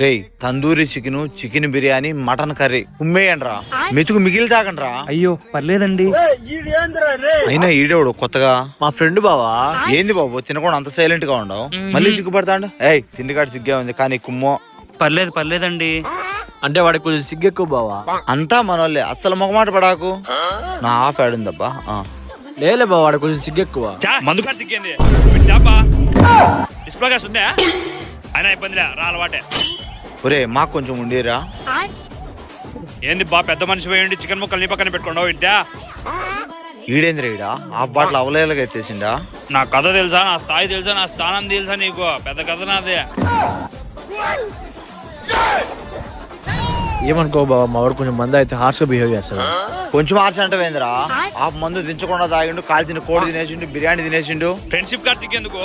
రేయ్ tandoori chicken biryani mutton curry ఉమ్మేయండి రా, మెతుకు మిగిలి తాగండి రా. అయ్యో పర్లేదండి. అయినా ఈడేవాడు కొత్తగా మా ఫ్రెండ్ బావా. ఏంది బాబు తినకుండా అంత సైలెంట్ గా ఉండవు, మళ్ళీ సిగ్గుపడతాడు. ఏయ్ తిండికాడు సిగ్గే ఉంది కానీ కుమ్మో. పర్లేదండి. అంటే వాడికి కొంచెం సిగ్గు ఎక్కువ బావా. అంతా మనోళ్ళే, అస్సలు మొగమాట పడాకు. నా హాఫ్ ఆడుందబ్బా. లేలే బావ, వాడికి కొంచెం సిగ్గు ఎక్కువ. మందుకాడు సిగ్గేంది డిస్ప్లేగా ఉందా అయినా ఇబ్బందిలే రా అలవాటే. ఒరే మాకు కొంచెం ఉండేరా. ఏంది బా పెద్ద మనిషి పోయిండి చికెన్ ముక్కలు నీ పక్కన పెట్టుకోండి ఇంటా. ఈడేంద్ర ఈడ ఆ బాటలు అవలేలుగా ఎత్తేసిండా. నా కథ తెలుసా, నా స్థాయి తెలుసా, నా స్థానం తెలుసా నీకు? పెద్ద కథ నాదే. ఏమనుకో బావ, మా వాడు కొంచెం మంది అయితే హార్ష్ గా బిహేవ్ చేస్తాడు. కొంచెం ఆర్చ అంటే వేంద్రా, ఆ మందు దించకుండా తాగిండు, కాల్చిన కోడి తినేసిండు, బిర్యానీ తినేసిండు. Friendship card సిగ్గేందుకు?